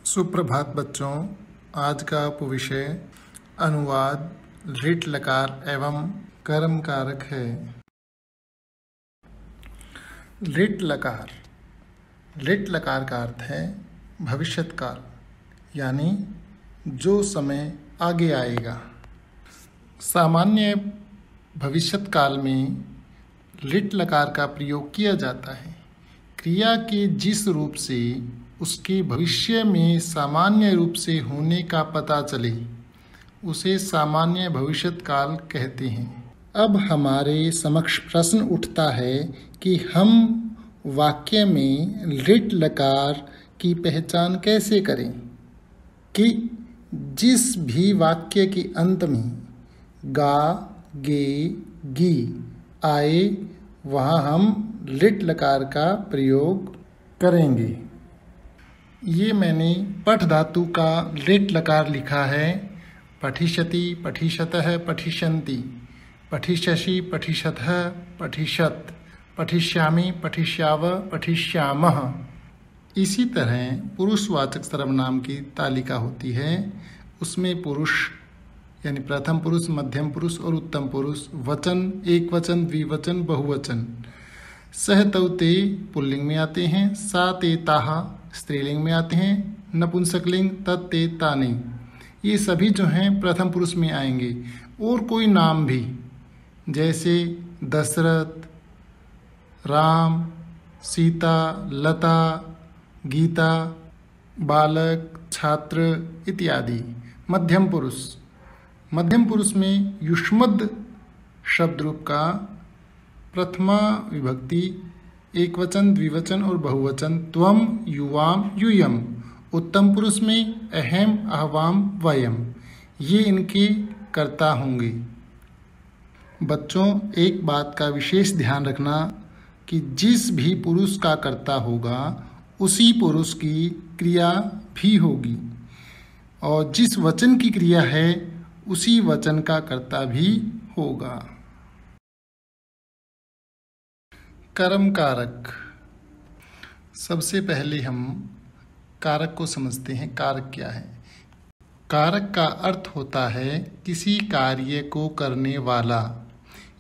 सुप्रभात बच्चों। आज का उपविषय अनुवाद ऋट लकार एवं कर्म कारक है। ऋट लकार का अर्थ है भविष्यत काल, यानी जो समय आगे आएगा। सामान्य भविष्यत काल में ऋट लकार का प्रयोग किया जाता है। क्रिया के जिस रूप से उसके भविष्य में सामान्य रूप से होने का पता चले उसे सामान्य भविष्यत काल कहते हैं। अब हमारे समक्ष प्रश्न उठता है कि हम वाक्य में ऋट लकार की पहचान कैसे करें कि जिस भी वाक्य के अंत में गा, गे, गी आए वहाँ हम ऋट लकार का प्रयोग करेंगे। ये मैंने पठ धातु का ऋट लकार लिखा है। पठिष्यति, पठिष्यतः, पठिष्यन्ति, पठिष्यसि, पठिष्यतः, पठिष्यत्, पठिष्यामि, पठिष्याव, पठिष्यामः। इसी तरह पुरुषवाचक सर्वनाम की तालिका होती है। उसमें पुरुष यानी प्रथम पुरुष, मध्यम पुरुष और उत्तम पुरुष, वचन, एक वचन, द्विवचन, बहुवचन, सह तौ ते पुल्लिंग में आते हैं, सा ते ताहा स्त्रीलिंग में आते हैं, नपुंसकलिंग तत् ते तानि, ये सभी जो हैं प्रथम पुरुष में आएंगे। और कोई नाम भी जैसे दशरथ, राम, सीता, लता, गीता, बालक, छात्र इत्यादि। मध्यम पुरुष में युष्मद् शब्द रूप का प्रथमा विभक्ति एक वचन, द्विवचन और बहुवचन त्वम, युवाम, यूयम। उत्तम पुरुष में अहम, अहवाम, वयम, ये इनके कर्ता होंगे। बच्चों, एक बात का विशेष ध्यान रखना कि जिस भी पुरुष का कर्ता होगा उसी पुरुष की क्रिया भी होगी, और जिस वचन की क्रिया है उसी वचन का कर्ता भी होगा। कर्म कारक। सबसे पहले हम कारक को समझते हैं। कारक क्या है? कारक का अर्थ होता है किसी कार्य को करने वाला,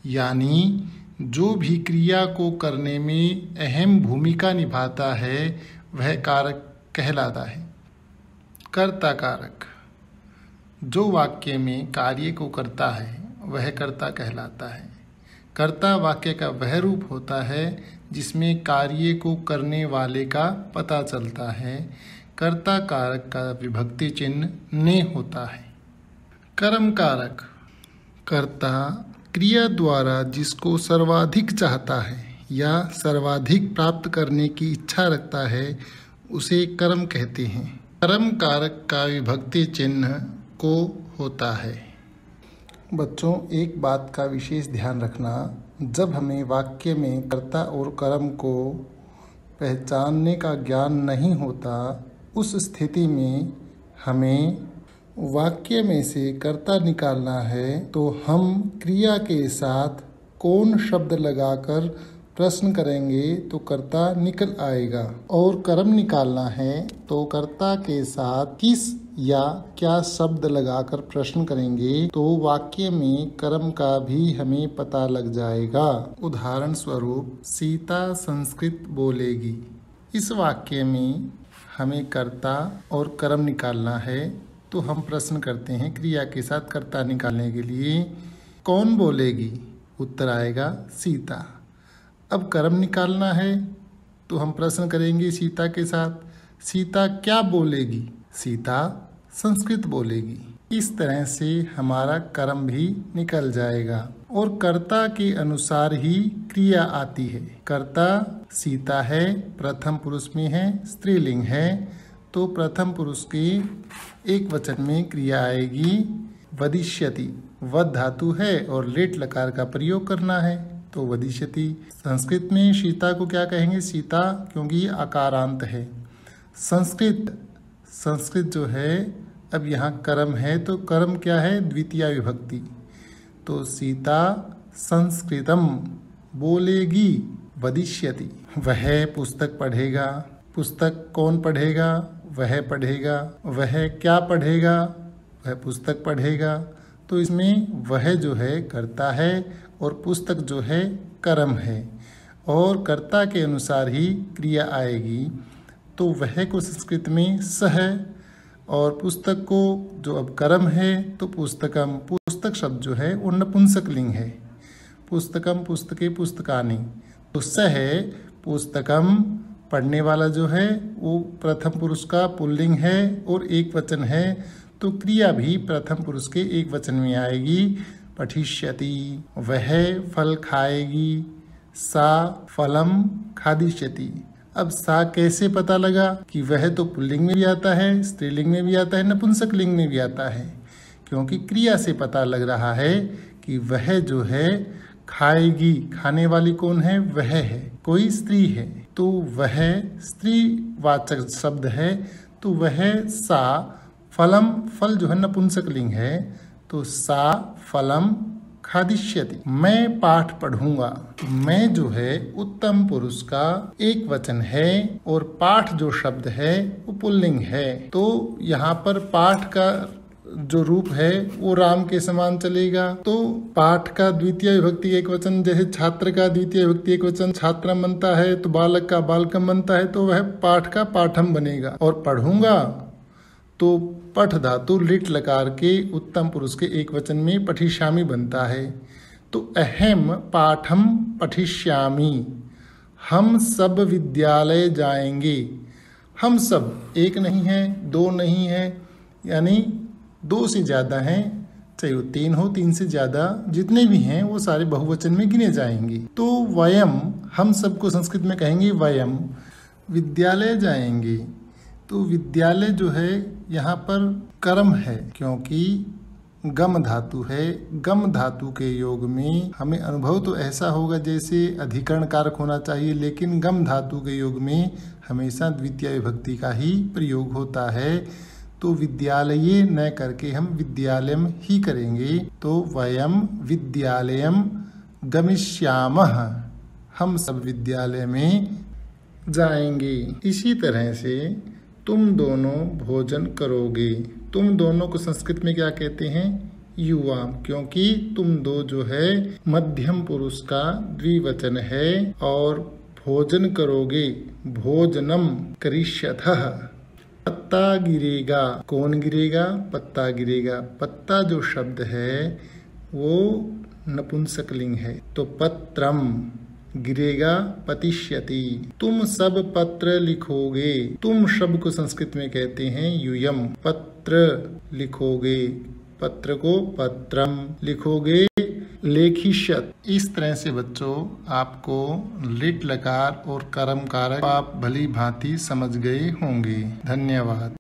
यानी जो भी क्रिया को करने में अहम भूमिका निभाता है वह कारक कहलाता है। कर्ता कारक, जो वाक्य में कार्य को करता है वह कर्ता कहलाता है। कर्ता वाक्य का वह रूप होता है जिसमें कार्य को करने वाले का पता चलता है। कर्ता कारक का विभक्ति चिन्ह ने होता है। कर्म कारक, कर्ता क्रिया द्वारा जिसको सर्वाधिक चाहता है या सर्वाधिक प्राप्त करने की इच्छा रखता है उसे कर्म कहते हैं। कर्म कारक का विभक्ति चिन्ह को होता है। बच्चों, एक बात का विशेष ध्यान रखना, जब हमें वाक्य में कर्ता और कर्म को पहचानने का ज्ञान नहीं होता उस स्थिति में हमें वाक्य में से कर्ता निकालना है तो हम क्रिया के साथ कौन शब्द लगाकर प्रश्न करेंगे तो कर्ता निकल आएगा, और कर्म निकालना है तो कर्ता के साथ किस या क्या शब्द लगाकर प्रश्न करेंगे तो वाक्य में कर्म का भी हमें पता लग जाएगा। उदाहरण स्वरूप, सीता संस्कृत बोलेगी। इस वाक्य में हमें कर्ता और कर्म निकालना है तो हम प्रश्न करते हैं क्रिया के साथ कर्ता निकालने के लिए, कौन बोलेगी? उत्तर आएगा सीता। अब कर्म निकालना है तो हम प्रश्न करेंगे सीता के साथ, सीता क्या बोलेगी? सीता संस्कृत बोलेगी। इस तरह से हमारा कर्म भी निकल जाएगा और कर्ता के अनुसार ही क्रिया आती है। कर्ता सीता है, प्रथम पुरुष में है, स्त्रीलिंग है, तो प्रथम पुरुष के एक वचन में क्रिया आएगी वदिष्यति। वद धातु है और ऋट लकार का प्रयोग करना है तो वदिष्यति। संस्कृत में सीता को क्या कहेंगे? सीता, क्योंकि आकारांत है। संस्कृत जो है, अब यहाँ कर्म है तो कर्म क्या है? द्वितीय विभक्ति, तो सीता संस्कृतम बोलेगी वदिष्यति। वह पुस्तक पढ़ेगा। पुस्तक कौन पढ़ेगा? वह पढ़ेगा, वह क्या पढ़ेगा, वह पुस्तक पढ़ेगा। तो इसमें वह जो है कर्ता है और पुस्तक जो है कर्म है, और कर्ता के अनुसार ही क्रिया आएगी। तो वह को संस्कृत में सह, और पुस्तक को जो अब कर्म है तो पुस्तकम। पुस्तक शब्द जो है वो नपुंसक लिंग है। पुस्तकम, पुस्तके, पुस्तकानि। तो सह पुस्तकम पढ़ने वाला जो है वो प्रथम पुरुष का पुल्लिंग है और एक वचन है, तो क्रिया भी प्रथम पुरुष के एक वचन में आएगी। पठिष्यति, वह फल खाएगी। सा फलम खादिष्यति। अब सा कैसे पता लगा कि वह तो पुल्लिंग में भी आता है, स्त्रीलिंग में भी आता है, नपुंसक लिंग में भी आता है, क्योंकि क्रिया से पता लग रहा है कि वह जो है खाएगी। खाने वाली कौन है? वह है, कोई स्त्री है, तो वह स्त्रीवाचक शब्द है। तो वह सा फलम, फल जो है नपुंसक लिंग है, तो सा फलम खादिष्यति। मैं पाठ पढ़ूंगा। मैं जो है उत्तम पुरुष का एक वचन है और पाठ जो शब्द है वो पुल्लिंग है। तो यहाँ पर पाठ का जो रूप है वो राम के समान चलेगा। तो पाठ का द्वितीय विभक्ति एक वचन, जैसे छात्र का द्वितीय विभक्ति एक वचन छात्रम बनता है, तो बालक का बालकम बनता है, तो वह पाठ का पाठम बनेगा। और पढ़ूंगा तो पठ धातु लिट लकार के उत्तम पुरुष के एक वचन में पठिष्यामि बनता है। तो अहम पाठम पठिष्यामि। हम सब विद्यालय जाएंगे। हम सब एक नहीं है, दो नहीं है, यानी दो से ज़्यादा हैं, चाहे वो तीन हो, तीन से ज़्यादा, जितने भी हैं वो सारे बहुवचन में गिने जाएंगे। तो वयम, हम सबको संस्कृत में कहेंगे वयम विद्यालय जाएंगे। तो विद्यालय जो है यहाँ पर कर्म है, क्योंकि गम धातु है। गम धातु के योग में हमें अनुभव तो ऐसा होगा जैसे अधिकरण कारक होना चाहिए, लेकिन गम धातु के योग में हमेशा द्वितीय विभक्ति का ही प्रयोग होता है। तो विद्यालये न करके हम विद्यालयम ही करेंगे। तो वयम विद्यालयम गमिष्यामः, हम सब विद्यालय में जाएंगे। इसी तरह से तुम दोनों भोजन करोगे। तुम दोनों को संस्कृत में क्या कहते हैं? युवा, क्योंकि तुम दो जो है मध्यम पुरुष का द्विवचन है। और भोजन करोगे, भोजनम करिष्यथः। पत्ता गिरेगा, कौन गिरेगा? पत्ता गिरेगा। पत्ता जो शब्द है वो नपुंसक लिंग है, तो पत्रम गिरेगा पतिष्यति। तुम सब पत्र लिखोगे। तुम शब्द को संस्कृत में कहते हैं यूयम। पत्र लिखोगे, पत्र को पत्रम लिखोगे। लेखिष्यत। इस तरह से बच्चों आपको लिट लकार और कर्म कारक आप भली भांति समझ गए होंगे। धन्यवाद।